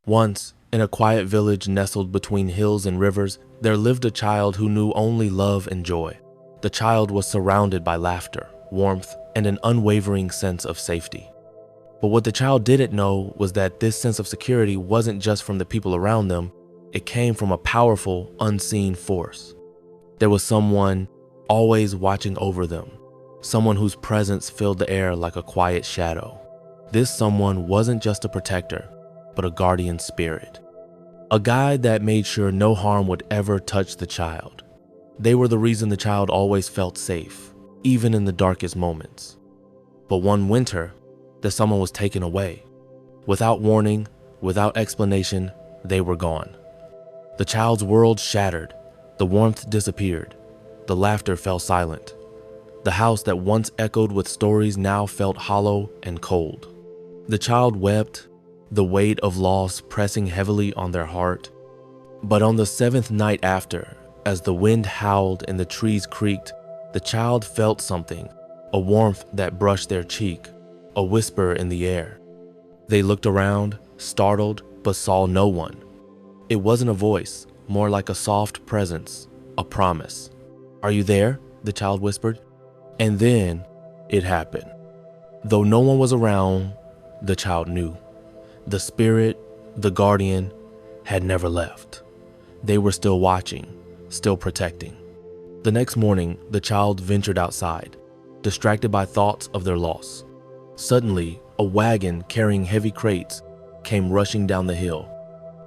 Once, in a quiet village nestled between hills and rivers, there lived a child who knew only love and joy. The child was surrounded by laughter, warmth, and an unwavering sense of safety. But what the child didn't know was that this sense of security wasn't just from the people around them, it came from a powerful, unseen force. There was someone always watching over them, someone whose presence filled the air like a quiet shadow. This someone wasn't just a protector, but a guardian spirit. A guide that made sure no harm would ever touch the child. They were the reason the child always felt safe, even in the darkest moments. But one winter, the someone was taken away. Without warning, without explanation, they were gone. The child's world shattered, the warmth disappeared, the laughter fell silent. The house that once echoed with stories now felt hollow and cold. The child wept, the weight of loss pressing heavily on their heart. But on the seventh night after, as the wind howled and the trees creaked, the child felt something, a warmth that brushed their cheek, a whisper in the air. They looked around, startled, but saw no one. It wasn't a voice, more like a soft presence, a promise. "Are you there?" the child whispered. And then it happened. Though no one was around, the child knew. The spirit, the guardian, had never left. They were still watching, still protecting. The next morning, the child ventured outside, distracted by thoughts of their loss. Suddenly, a wagon carrying heavy crates came rushing down the hill.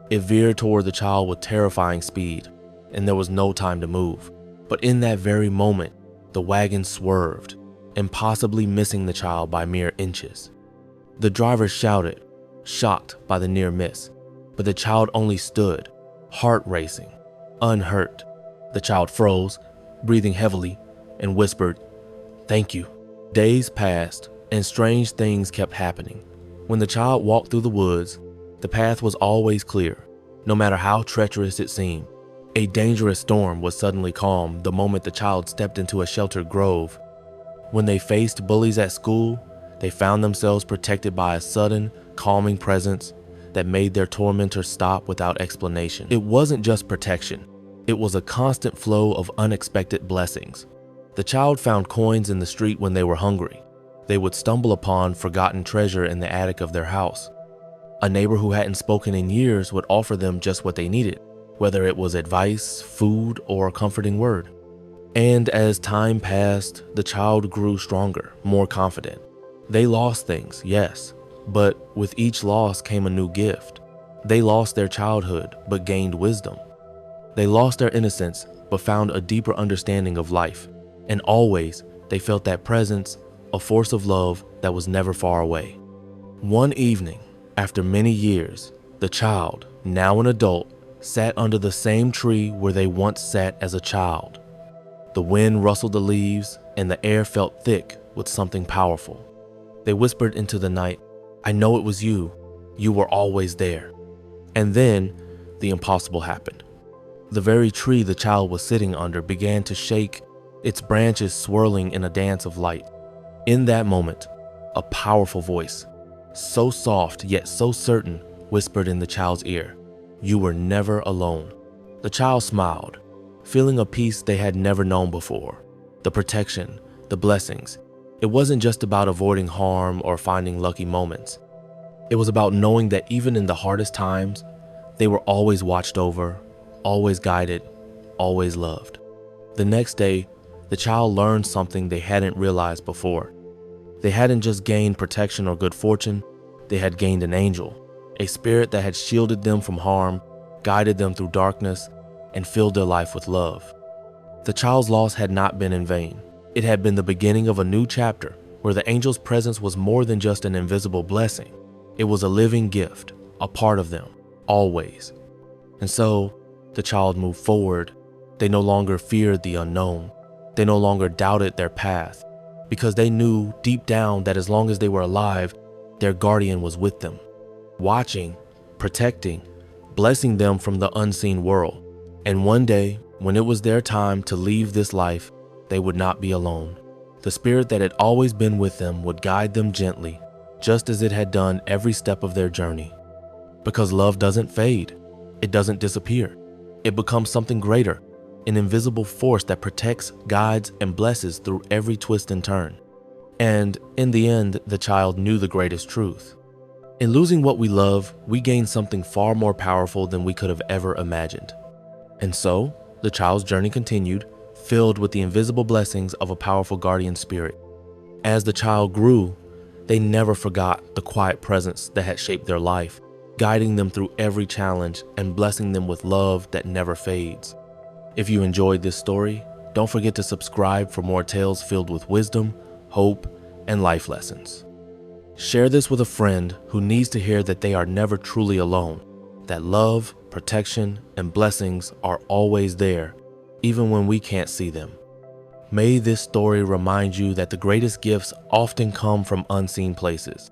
It veered toward the child with terrifying speed, and there was no time to move. But in that very moment, the wagon swerved, impossibly missing the child by mere inches. The driver shouted, shocked by the near miss, but the child only stood, heart racing, unhurt. The child froze, breathing heavily, and whispered, "Thank you." Days passed, and strange things kept happening. When the child walked through the woods, the path was always clear, no matter how treacherous it seemed. A dangerous storm was suddenly calm the moment the child stepped into a sheltered grove. When they faced bullies at school, they found themselves protected by a sudden, calming presence that made their tormentors stop without explanation. It wasn't just protection. It was a constant flow of unexpected blessings. The child found coins in the street when they were hungry. They would stumble upon forgotten treasure in the attic of their house. A neighbor who hadn't spoken in years would offer them just what they needed, whether it was advice, food, or a comforting word. And as time passed, the child grew stronger, more confident. They lost things, yes, but with each loss came a new gift. They lost their childhood, but gained wisdom. They lost their innocence, but found a deeper understanding of life. And always, they felt that presence, a force of love that was never far away. One evening, after many years, the child, now an adult, sat under the same tree where they once sat as a child. The wind rustled the leaves, and the air felt thick with something powerful. They whispered into the night, "I know it was you. You were always there." And then, the impossible happened. The very tree the child was sitting under began to shake, its branches swirling in a dance of light. In that moment, a powerful voice, so soft yet so certain, whispered in the child's ear, "You were never alone." The child smiled, feeling a peace they had never known before. The protection, the blessings. It wasn't just about avoiding harm or finding lucky moments. It was about knowing that even in the hardest times, they were always watched over, always guided, always loved. The next day, the child learned something they hadn't realized before. They hadn't just gained protection or good fortune, they had gained an angel, a spirit that had shielded them from harm, guided them through darkness, and filled their life with love. The child's loss had not been in vain. It had been the beginning of a new chapter where the angel's presence was more than just an invisible blessing. It was a living gift, a part of them, always. And so, the child moved forward. They no longer feared the unknown. They no longer doubted their path, because they knew deep down that as long as they were alive, their guardian was with them, watching, protecting, blessing them from the unseen world. And one day, when it was their time to leave this life, they would not be alone. The spirit that had always been with them would guide them gently, just as it had done every step of their journey. Because love doesn't fade, it doesn't disappear. It becomes something greater, an invisible force that protects, guides, and blesses through every twist and turn. And in the end, the child knew the greatest truth. In losing what we love, we gain something far more powerful than we could have ever imagined. And so, the child's journey continued, filled with the invisible blessings of a powerful guardian spirit. As the child grew, they never forgot the quiet presence that had shaped their life, guiding them through every challenge and blessing them with love that never fades. If you enjoyed this story, don't forget to subscribe for more tales filled with wisdom, hope, and life lessons. Share this with a friend who needs to hear that they are never truly alone, that love, protection, and blessings are always there, even when we can't see them. May this story remind you that the greatest gifts often come from unseen places,